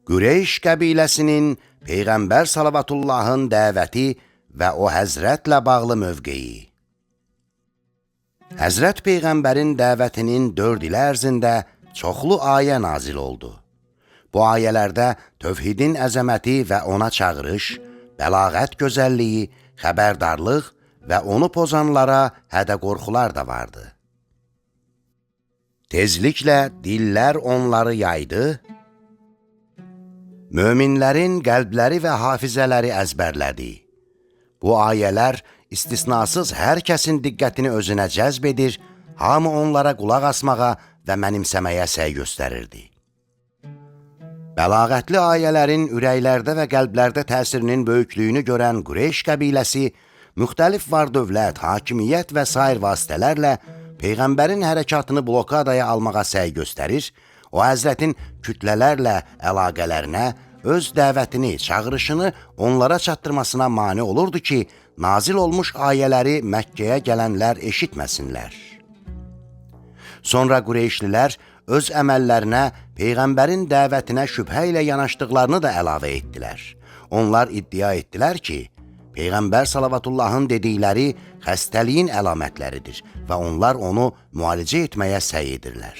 Qureyş qəbiləsinin Peyğəmbər Salavatullahın dəvəti və o həzrətlə bağlı mövqeyi. Həzrət Peyğəmbərin dəvətinin 4 il ərzində çoxlu ayə nazil oldu. Bu ayələrdə tövhidin əzəməti və ona çağırış, bəlağət gözəlliyi, xəbərdarlıq və onu pozanlara hədə-qorxular da vardı. Tezliklə dillər onları yaydı, möminlərin qəlbləri və hafizələri əzbərlədi. Bu ayələr istisnasız hər kəsin diqqətini özünə cəzb edir, hamı onlara qulaq asmağa və mənimsəməyə səy göstərirdi. Bəlağətli ayələrin ürəklərdə və qəlblərdə təsirinin böyüklüyünü görən Qureyş qəbiləsi müxtəlif var-dövlət, hakimiyyət və sair vasitələrlə Peyğəmbərin hərəkatını blokadaya almağa səy göstərir, o həzrətin kütlələrlə əlaqələrinə, öz dəvətini, çağırışını onlara çatdırmasına mane olurdu ki, nazil olmuş ayələri Məkkəyə gələnlər eşitməsinlər. Sonra Qureyşlilər öz əməllərinə, Peyğəmbərin dəvətinə şübhə ilə yanaşdıqlarını da əlavə etdilər. Onlar iddia etdilər ki, Peyğəmbər Salavatullahın dedikləri xəstəliyin əlamətləridir və onlar onu müalicə etməyə səy edirlər.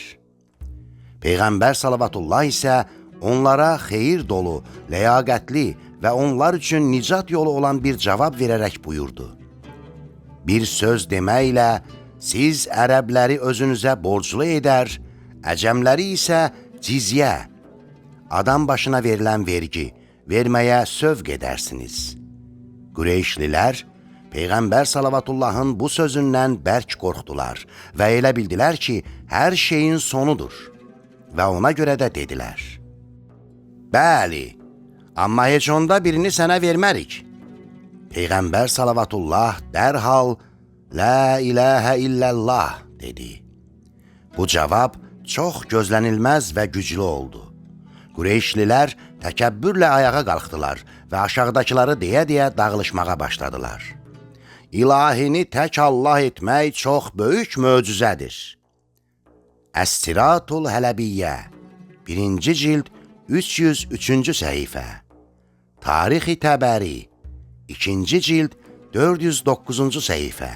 Peyğəmbər Salavatullah isə onlara xeyir dolu, ləyaqətli və onlar üçün nicat yolu olan bir cavab verərək buyurdu. Bir söz deməklə siz ərəbləri özünüzə borclu edər, əcəmləri isə cizyə, adam başına verilən vergi, verməyə sövq edərsiniz. Qureyşlilər Peyğəmbər Salavatullahın bu sözündən bərk qorxdular və elə bildilər ki, hər şeyin sonudur və ona görə də dedilər. Bəli, amma heç onda birini sənə vermərik. Peyğəmbər Salavatullah dərhal La iləhə illəllah dedi. Bu cavab çox gözlənilməz və güclü oldu. Qureyşlilər təkəbbürlə ayağa qalxdılar və aşağıdakıları deyə-deyə dağılışmağa başladılar. İlahini tək Allah etmək çox böyük möcüzədir. Əs-Siratul Hələbiyyə 1-ci cild 303-cü səhifə. Tarix-i Təbəri 2-ci cild 409-cu səhifə.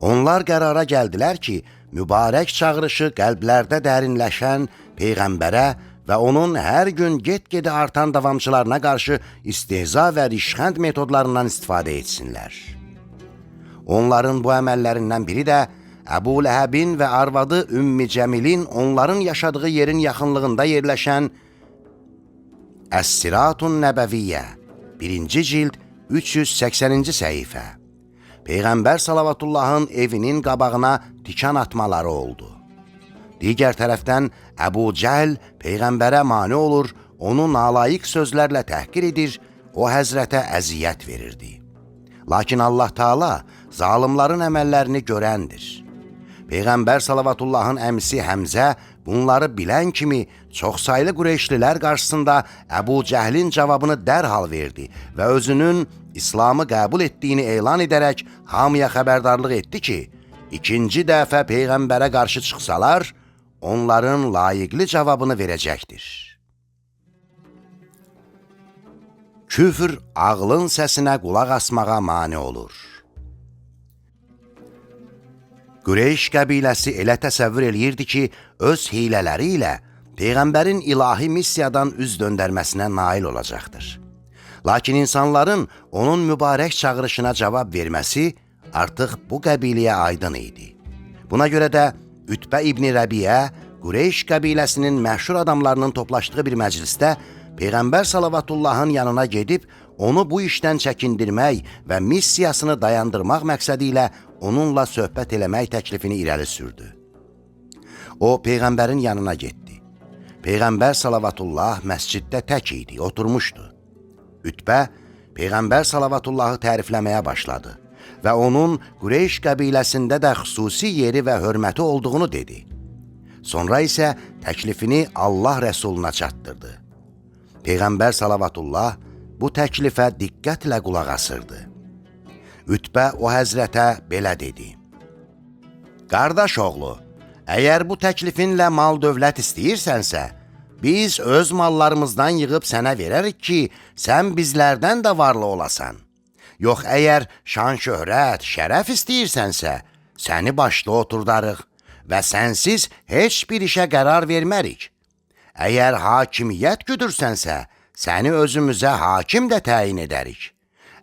Onlar qərara gəldilər ki, mübarək çağırışı qəlblərdə dərinləşən Peyğəmbərə və onun hər gün get-gedə artan davamçılarına qarşı istehza və rişxənd metodlarından istifadə etsinlər. Onların bu əməllərindən biri də Əbu Ləhəbin və arvadı Ümmü Cəmilin onların yaşadığı yerin yaxınlığında yerləşən Əs-Siratun Nəbəviyyə 1-ci cild 380-ci səhifə. Peyğəmbər Salavatullahın evinin qabağına tikan atmaları oldu. Digər tərəfdən Əbu Cəhl Peyğəmbərə mane olur, onu nalayiq sözlərlə təhqir edir, o həzrətə əziyyət verirdi. Lakin Allah Taala zalimların əməllərini görəndir. Peyğəmbər Salavatullahın əmisi Həmzə bunları bilən kimi çoxsaylı Qureyşlilər qarşısında Əbu Cəhlin cavabını dərhal verdi və özünün İslamı qəbul etdiyini elan edərək hamıya xəbərdarlıq etdi ki, ikinci dəfə Peyğəmbərə qarşı çıxsalar, onların layiqli cavabını verəcəkdir. Küfr ağlın səsinə qulaq asmağa mane olur. Qureyş qəbiləsi elə təsəvvür eləyirdi ki, öz hilələri ilə Peyğəmbərin ilahi missiyadan üz döndərməsinə nail olacaqdır. Lakin insanların onun mübarək çağırışına cavab verməsi artıq bu qəbiləyə aydın idi. Buna görə də Ütbə İbn Rəbiyə Qureyş qəbiləsinin məşhur adamlarının toplaşdığı bir məclisdə Peyğəmbər Salavatullahın yanına gedib onu bu işdən çəkindirmək və missiyasını dayandırmaq məqsədi ilə onunla söhbət eləmək təklifini irəli sürdü. O, Peyğəmbərin yanına getdi. Peyğəmbər Salavatullah məsciddə tək idi, oturmuşdu. Ütbə Peyğəmbər Salavatullahı tərifləməyə başladı və onun Qureyş qəbiləsində də xüsusi yeri və hörməti olduğunu dedi. Sonra isə təklifini Allah Rəsuluna çatdırdı. Peyğəmbər Salavatullah bu təklifə diqqətlə qulaq asırdı. Ütbə o həzrətə belə dedi. Qardaş oğlu, əgər bu təklifinlə mal dövlət istəyirsənsə, biz öz mallarımızdan yığıb sənə verərik ki, sən bizlərdən də varlı olasan. Yox, əgər şan, şöhrət, şərəf istəyirsənsə, səni başda oturdarıq və sənsiz heç bir işə qərar vermərik. Əgər hakimiyyət güdürsənsə, səni özümüzə hakim də təyin edərik.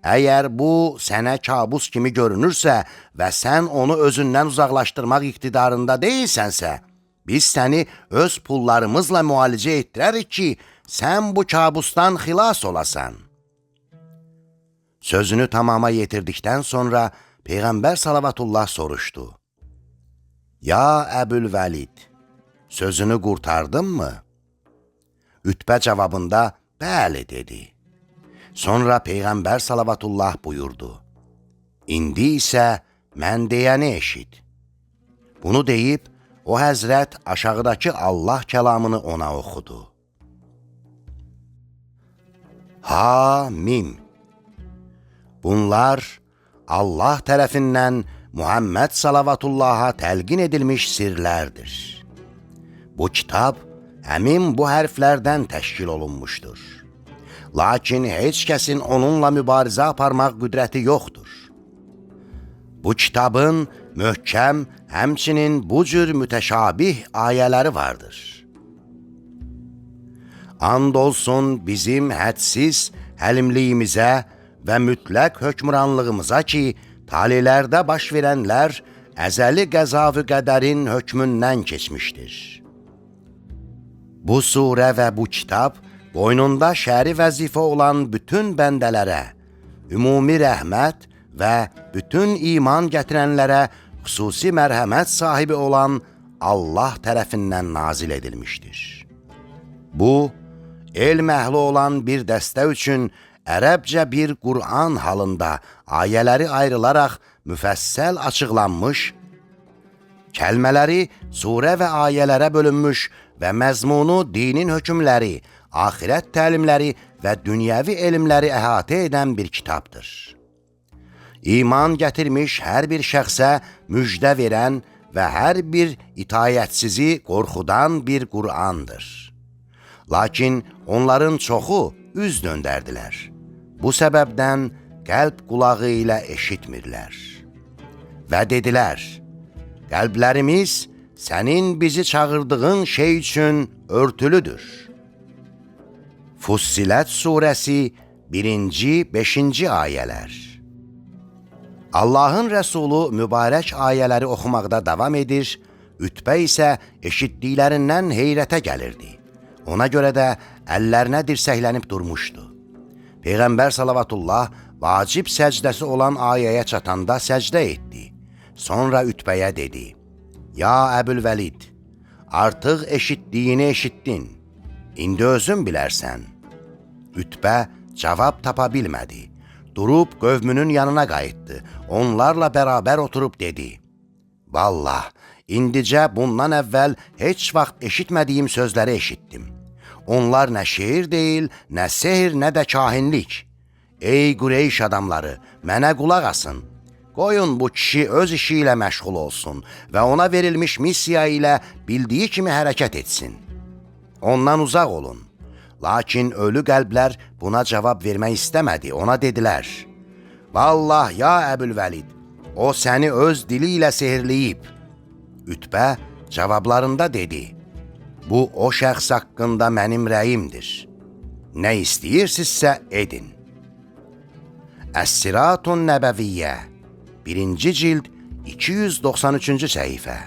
Əgər bu sənə kabus kimi görünürsə və sən onu özündən uzaqlaşdırmaq iqtidarında deyilsənsə, biz səni öz pullarımızla müalicə etdirərik ki, sən bu kabusdan xilas olasan. Sözünü tamama yetirdikdən sonra Peyğəmbər salavatullah soruşdu. Ya Əbülvəlid, sözünü qurtardın mı? Ütbə cavabında bəli dedi. Sonra Peyğəmbər salavatullah buyurdu. İndi isə mən deyəni eşit. Bunu deyib, o həzrət aşağıdakı Allah kəlamını ona oxudu. Hamim. Bunlar Allah tərəfindən Muhammed salavatullaha təlqin edilmiş sirlərdir. Bu kitab həmin bu hərflərdən təşkil olunmuşdur. Lakin heç kəsin onunla mübarizə aparmaq qüdrəti yoxdur. Bu kitabın möhkəm, həmçinin bu cür mütəşabih ayələri vardır. And olsun bizim hədsiz həlimliyimizə və mütləq hökmranlığımıza ki, talilərdə baş verənlər əzəli qəza-və qədərin hökmündən keçmişdir. Bu surə və bu kitab boynunda şəri vəzifə olan bütün bəndələrə, ümumi rəhmət və bütün iman gətirənlərə xüsusi mərhəmət sahibi olan Allah tərəfindən nazil edilmişdir. Bu, elm əhli olan bir dəstə üçün ərəbcə bir Qur'an halında ayələri ayrılaraq müfəssəl açıqlanmış, kəlmələri surə və ayələrə bölünmüş və məzmunu dinin hökmləri, axirət təlimləri və dünyəvi elmləri əhatə edən bir kitabdır. İman gətirmiş hər bir şəxsə müjdə verən və hər bir itayətsizi qorxudan bir Qur'andır. Lakin onların çoxu üz döndərdilər. Bu səbəbdən qəlb qulağı ilə eşitmirlər. Və dedilər, qəlblərimiz sənin bizi çağırdığın şey üçün örtülüdür. Fussilət surəsi 1-5 ayələr. Allahın Rəsulu mübarək ayələri oxumaqda davam edir, Ütbə isə eşitdiklərindən heyrətə gəlirdi. Ona görə də əllərinə dirsəklənib durmuşdu. Peyğəmbər salavatullah vacib səcdəsi olan ayəyə çatanda səcdə etdi. Sonra Ütbəyə dedi, Ya Əbülvəlid, artıq eşitdiyini eşitdin, indi özün bilərsən. Ütbə cavab tapa bilmədi. Durub qövmünün yanına qayıtdı. Onlarla bərabər oturub dedi, Vallah, indicə bundan əvvəl heç vaxt eşitmədiyim sözləri eşitdim. Onlar nə şeir deyil, nə sehr, nə də kahinlik. Ey Qureyş adamları, mənə qulaq asın. Qoyun bu kişi öz işi ilə məşğul olsun və ona verilmiş missiya ilə bildiyi kimi hərəkət etsin. Ondan uzaq olun. Lakin ölü qəlblər buna cavab vermək istəmədi. Ona dedilər, Vallah, ya Əbülvəlid, o səni öz dili ilə sehirləyib. Ütbə cavablarında dedi, bu o şəxs haqqında mənim rəyimdir. Nə istəyirsinizsə edin. Əs-Siratun Nəbəviyyə 1-ci cild 293-cü səhifə.